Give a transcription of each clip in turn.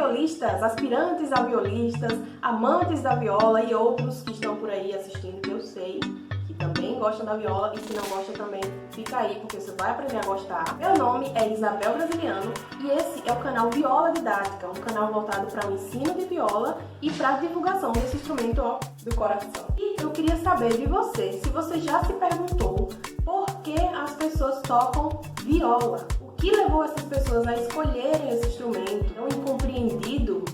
violistas, aspirantes a violistas, amantes da viola e outros que estão por aí assistindo, que eu sei que também gostam da viola, e se não gosta também, fica aí, porque você vai aprender a gostar. Meu nome é Isabel Brasiliano e esse é o canal Viola Didática, um canal voltado para o ensino de viola e para a divulgação desse instrumento do coração. E eu queria saber de você, se você já se perguntou por que as pessoas tocam viola? O que levou essas pessoas a escolherem esse instrumento tão incompreendido,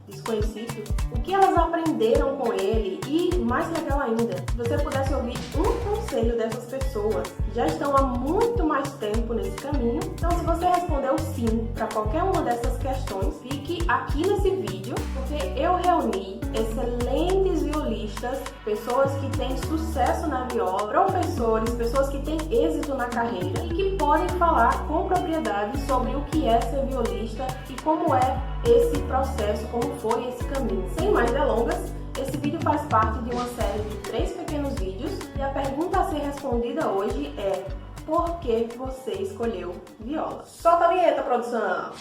desconhecido? O que elas aprenderam com ele? E, mais legal ainda, se você pudesse ouvir um conselho dessas pessoas que já estão há muito mais tempo nesse caminho. Então, se você respondeu sim para qualquer uma dessas questões, fique aqui nesse vídeo, porque eu reuni excelentes violistas, pessoas que têm sucesso na viola, professores, pessoas que têm êxito na carreira e que podem falar com propriedade sobre o que é ser violista e como é esse processo, como foi esse caminho. Sem mais delongas, esse vídeo faz parte de uma série de 3 pequenos vídeos e a pergunta a ser respondida hoje é: por que você escolheu viola? Solta a vinheta, produção!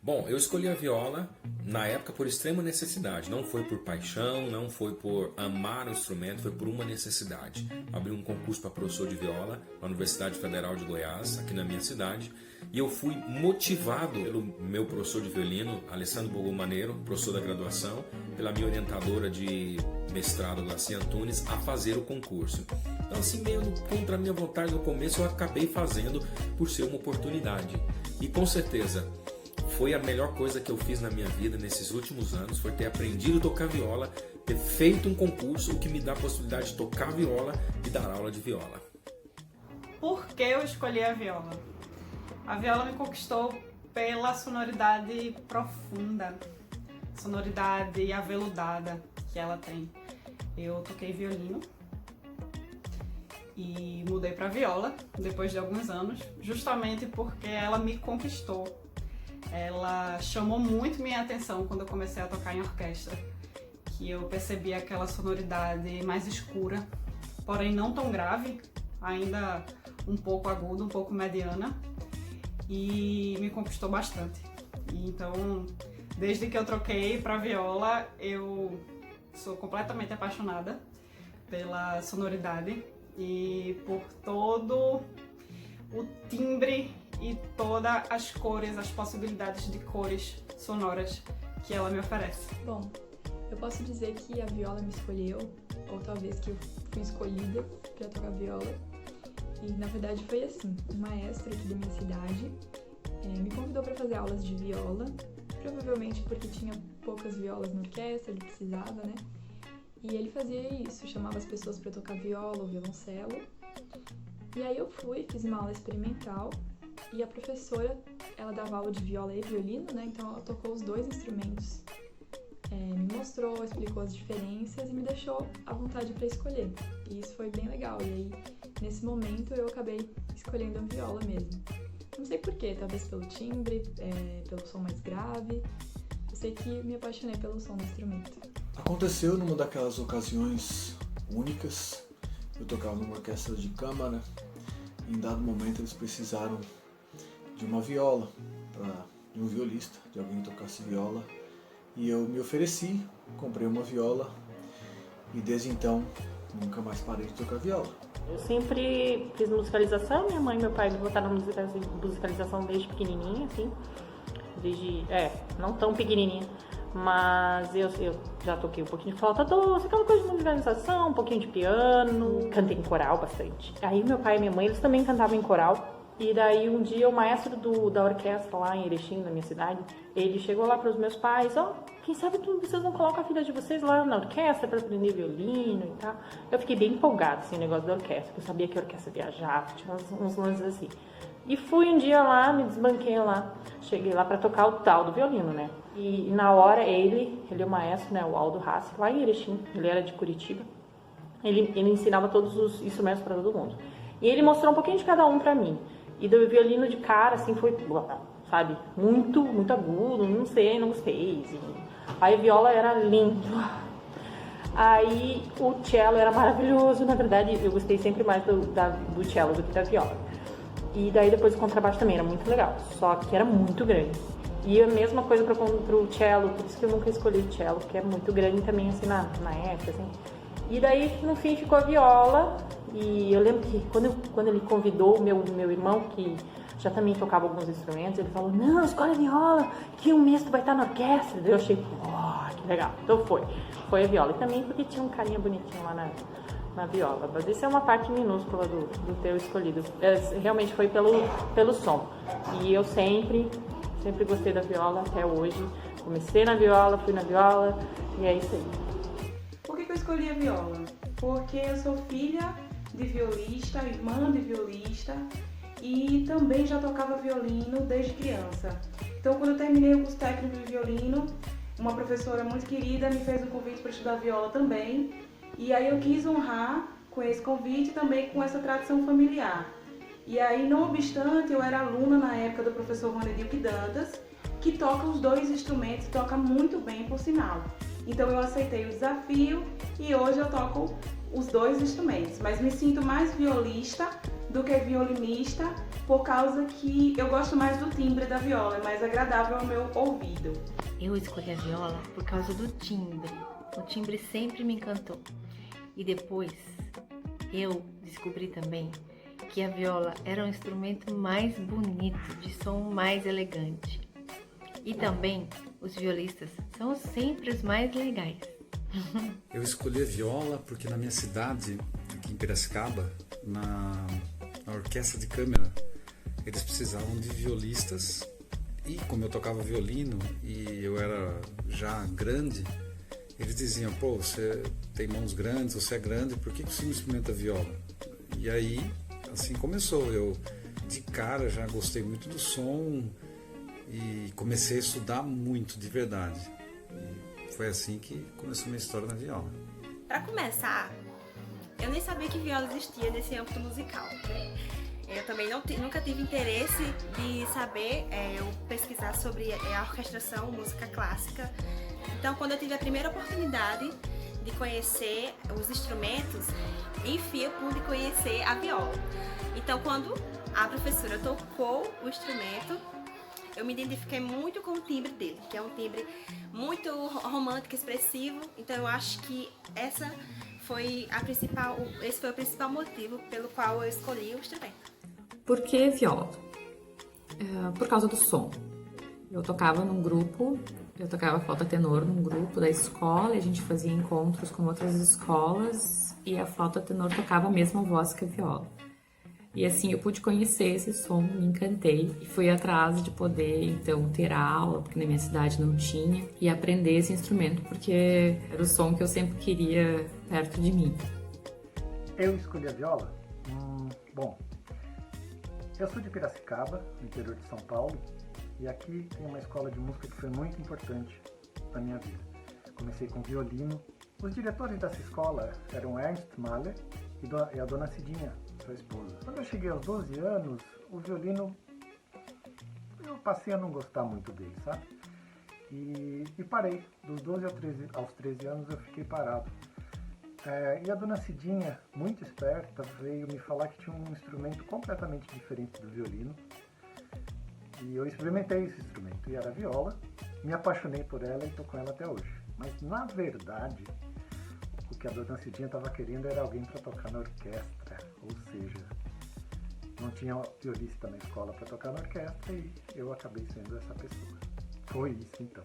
Bom, eu escolhi a viola na época por extrema necessidade. Não foi por paixão, não foi por amar o instrumento, foi por uma necessidade. Abri um concurso para professor de viola na Universidade Federal de Goiás, aqui na minha cidade, e eu fui motivado pelo meu professor de violino, Alessandro Bogomaneiro, professor da graduação, pela minha orientadora de mestrado, Glacia Antunes, a fazer o concurso. Então, assim, meio contra a minha vontade no começo, eu acabei fazendo por ser uma oportunidade. E com certeza, foi a melhor coisa que eu fiz na minha vida nesses últimos anos, foi ter aprendido a tocar viola, ter feito um concurso, o que me dá a possibilidade de tocar viola e dar aula de viola. Por que eu escolhi a viola? A viola me conquistou pela sonoridade profunda, sonoridade aveludada que ela tem. Eu toquei violino e mudei para viola depois de alguns anos, justamente porque ela me conquistou. Ela chamou muito minha atenção quando eu comecei a tocar em orquestra, que eu percebi aquela sonoridade mais escura, porém não tão grave, ainda um pouco aguda, um pouco mediana, e me conquistou bastante. E então, desde que eu troquei para viola, eu sou completamente apaixonada pela sonoridade e por todo o timbre e todas as cores, as possibilidades de cores sonoras que ela me oferece. Bom, eu posso dizer que a viola me escolheu, ou talvez que eu fui escolhida para tocar viola. E na verdade foi assim, um maestro aqui da minha cidade me convidou para fazer aulas de viola, provavelmente porque tinha poucas violas na orquestra, ele precisava, né? E ele fazia isso, chamava as pessoas para tocar viola ou violoncelo. E aí eu fui, fiz uma aula experimental. E a professora, ela dava aula de viola e violino, né? Então ela tocou os dois instrumentos, me mostrou, explicou as diferenças e me deixou à vontade para escolher. E isso foi bem legal. E aí, nesse momento, eu acabei escolhendo a viola mesmo. Não sei porquê, talvez pelo timbre, pelo som mais grave. Eu sei que me apaixonei pelo som do instrumento. Aconteceu numa daquelas ocasiões únicas. Eu tocava numa orquestra de câmara e em dado momento eles precisaram de uma viola, de um violista, de alguém que tocasse viola, e eu me ofereci, comprei uma viola e desde então nunca mais parei de tocar viola. Eu sempre fiz musicalização, minha mãe e meu pai me botaram na musicalização desde pequenininha, assim, não tão pequenininha, mas eu já toquei um pouquinho de flauta doce, aquela coisa de musicalização, um pouquinho de piano, cantei em coral bastante. Aí meu pai e minha mãe, eles também cantavam em coral. E daí um dia o maestro da orquestra lá em Erechim, na minha cidade, ele chegou lá para os meus pais: quem sabe que vocês não colocam a filha de vocês lá na orquestra para aprender violino e tal. Eu fiquei bem empolgada, assim, no negócio da orquestra, porque eu sabia que a orquestra viajava, tinha uns lances assim. E fui um dia lá, me desbanquei lá, cheguei lá para tocar o tal do violino, né? E na hora ele é o maestro, né, o Aldo Hassi, lá em Erechim, ele era de Curitiba, ele ensinava todos os instrumentos para todo mundo. E ele mostrou um pouquinho de cada um para mim. E do violino de cara, assim, foi, sabe, muito agudo, não sei, não gostei. Assim. Aí a viola era linda. Aí o cello era maravilhoso, na verdade eu gostei sempre mais do cello do que da viola. E daí depois o contrabaixo também era muito legal, só que era muito grande. E a mesma coisa pro cello, por isso que eu nunca escolhi o cello, porque é muito grande também assim na época, assim. E daí no fim ficou a viola, e eu lembro que quando ele convidou o meu irmão, que já também tocava alguns instrumentos, ele falou, não, escolhe a viola, que um mês tu vai estar na orquestra. Daí eu achei, que legal, então foi a viola. E também porque tinha um carinha bonitinho lá na viola, mas isso é uma parte minúscula do teu escolhido. Realmente foi pelo som, e eu sempre gostei da viola até hoje. Comecei na viola, fui na viola, e é isso aí. Por que eu escolhi a viola? Porque eu sou filha de violista, irmã de violista, e também já tocava violino desde criança. Então, quando eu terminei o curso técnico de violino, uma professora muito querida me fez um convite para estudar viola também, e aí eu quis honrar com esse convite e também com essa tradição familiar. E aí, não obstante, eu era aluna na época do professor Vanedilque Dantas, que toca os dois instrumentos, toca muito bem, por sinal. Então eu aceitei o desafio e hoje eu toco os dois instrumentos, mas me sinto mais violista do que violinista, por causa que eu gosto mais do timbre da viola, é mais agradável ao meu ouvido. Eu escolhi a viola por causa do timbre. O timbre sempre me encantou. E depois eu descobri também que a viola era um instrumento mais bonito, de som mais elegante. E também os violistas são sempre os mais legais. Eu escolhi a viola porque na minha cidade, aqui em Piracicaba, na orquestra de câmara, eles precisavam de violistas. E como eu tocava violino e eu era já grande, eles diziam, pô, você tem mãos grandes, você é grande, por que você não experimenta a viola? E aí, assim começou. Eu, de cara, já gostei muito do som e comecei a estudar muito, de verdade. E foi assim que começou a minha história na viola. Para começar, eu nem sabia que viola existia nesse âmbito musical, né? Eu também nunca tive interesse de saber, eu pesquisar sobre a orquestração, música clássica. Então, quando eu tive a primeira oportunidade de conhecer os instrumentos, enfim, eu pude conhecer a viola. Então, quando a professora tocou o instrumento, eu me identifiquei muito com o timbre dele, que é um timbre muito romântico, expressivo. Então, eu acho que esse foi o principal motivo pelo qual eu escolhi o instrumento. Por que viola? Por causa do som. Eu tocava num grupo, eu tocava flauta tenor num grupo da escola, e a gente fazia encontros com outras escolas e a flauta tenor tocava a mesma voz que a viola. E assim, eu pude conhecer esse som, me encantei e fui atrás de poder, então, ter a aula, porque na minha cidade não tinha, e aprender esse instrumento, porque era o som que eu sempre queria perto de mim. Eu escolhi a viola? Bom, eu sou de Piracicaba, no interior de São Paulo, e aqui tem uma escola de música que foi muito importante na minha vida. Comecei com violino. Os diretores dessa escola eram Ernst Mahler e a dona Cidinha, sua esposa. Quando eu cheguei aos 12 anos, o violino, eu passei a não gostar muito dele, sabe? E parei. Dos 12 aos 13 anos eu fiquei parado. E a dona Cidinha, muito esperta, veio me falar que tinha um instrumento completamente diferente do violino. E eu experimentei esse instrumento, e era a viola. Me apaixonei por ela e estou com ela até hoje. Mas, na verdade, o que a dona Cidinha estava querendo era alguém para tocar na orquestra. Ou seja, não tinha violista na escola para tocar na orquestra e eu acabei sendo essa pessoa. Foi isso, então.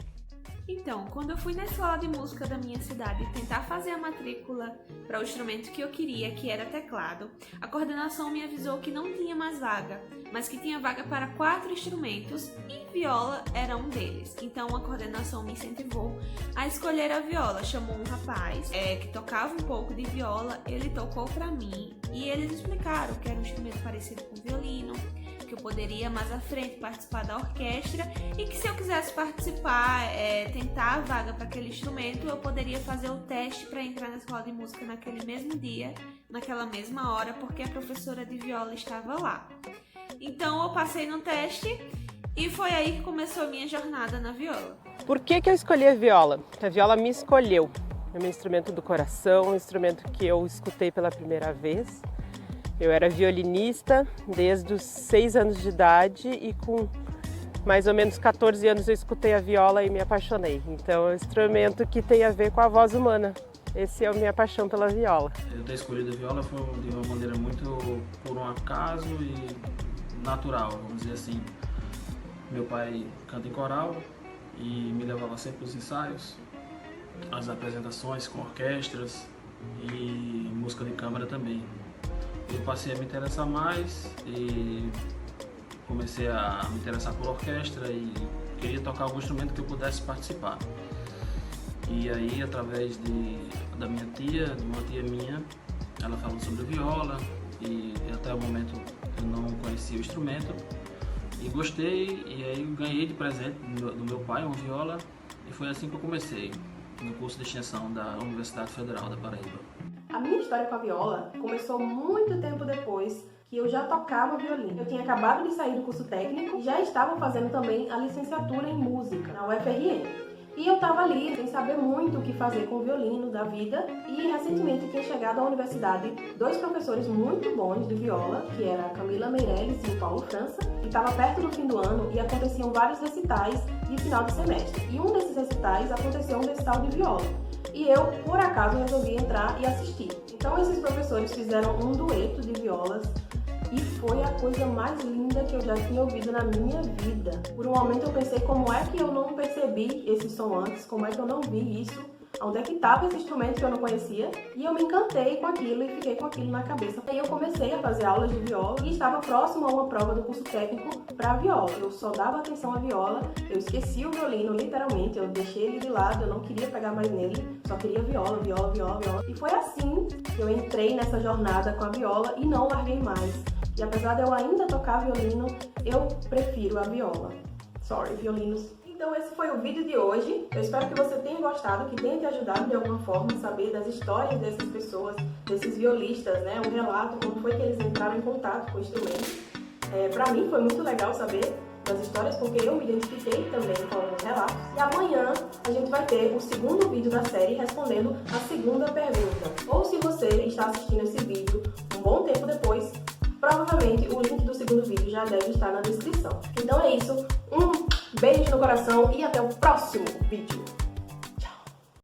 Então, quando eu fui na escola de música da minha cidade tentar fazer a matrícula para o instrumento que eu queria, que era teclado, a coordenação me avisou que não tinha mais vaga, mas que tinha vaga para 4 instrumentos e viola era um deles. Então a coordenação me incentivou a escolher a viola. Chamou um rapaz que tocava um pouco de viola, ele tocou para mim e eles explicaram que era um instrumento parecido com violino, que eu poderia mais à frente participar da orquestra e que se eu quisesse participar, tentar a vaga para aquele instrumento, eu poderia fazer o teste para entrar na escola de música naquele mesmo dia, naquela mesma hora, porque a professora de viola estava lá. Então eu passei no teste e foi aí que começou a minha jornada na viola. Por que eu escolhi a viola? Porque a viola me escolheu. É meu instrumento do coração, um instrumento que eu escutei pela primeira vez. Eu era violinista desde os 6 anos de idade e com mais ou menos 14 anos eu escutei a viola e me apaixonei. Então é um instrumento que tem a ver com a voz humana. Esse é a minha paixão pela viola. Eu ter escolhido a viola foi de uma maneira muito por um acaso e natural, vamos dizer assim. Meu pai canta em coral e me levava sempre aos ensaios, às apresentações com orquestras e música de câmara também. Eu passei a me interessar mais e comecei a me interessar por orquestra e queria tocar algum instrumento que eu pudesse participar. E aí, através da minha tia, de uma tia minha, ela falou sobre viola e até o momento eu não conhecia o instrumento e gostei, e aí ganhei de presente do meu pai uma viola e foi assim que eu comecei no curso de extensão da Universidade Federal da Paraíba. A minha história com a viola começou muito tempo depois que eu já tocava violino. Eu tinha acabado de sair do curso técnico e já estava fazendo também a licenciatura em música na UFRN. E eu estava ali sem saber muito o que fazer com o violino da vida e recentemente tinha chegado à universidade 2 professores muito bons de viola, que era a Camila Meirelles e o Paulo França, e estava perto do fim do ano e aconteciam vários recitais de final de semestre. E um desses recitais aconteceu um recital de viola. E eu, por acaso, resolvi entrar e assistir. Então esses professores fizeram um dueto de violas e foi a coisa mais linda que eu já tinha ouvido na minha vida. Por um momento eu pensei como é que eu não percebi esse som antes, como é que eu não vi isso, onde é que estava esse instrumento que eu não conhecia, e eu me encantei com aquilo e fiquei com aquilo na cabeça. Aí eu comecei a fazer aulas de viola e estava próximo a uma prova do curso técnico para viola. Eu só dava atenção à viola, eu esqueci o violino literalmente, eu deixei ele de lado, eu não queria pegar mais nele, só queria viola, viola, viola, viola. E foi assim que eu entrei nessa jornada com a viola e não larguei mais. E apesar de eu ainda tocar violino, eu prefiro a viola. Sorry, violinos. Então esse foi o vídeo de hoje. Eu espero que você tenha gostado, que tenha te ajudado de alguma forma a saber das histórias dessas pessoas, desses violistas, né? Um relato, como foi que eles entraram em contato com o instrumento. Pra mim foi muito legal saber das histórias, porque eu me identifiquei também com os relatos. E amanhã a gente vai ter o segundo vídeo da série respondendo a segunda pergunta. Ou se você está assistindo esse vídeo um bom tempo depois, provavelmente o link do segundo vídeo já deve estar na descrição. Então é isso, um beijo no coração e até o próximo vídeo.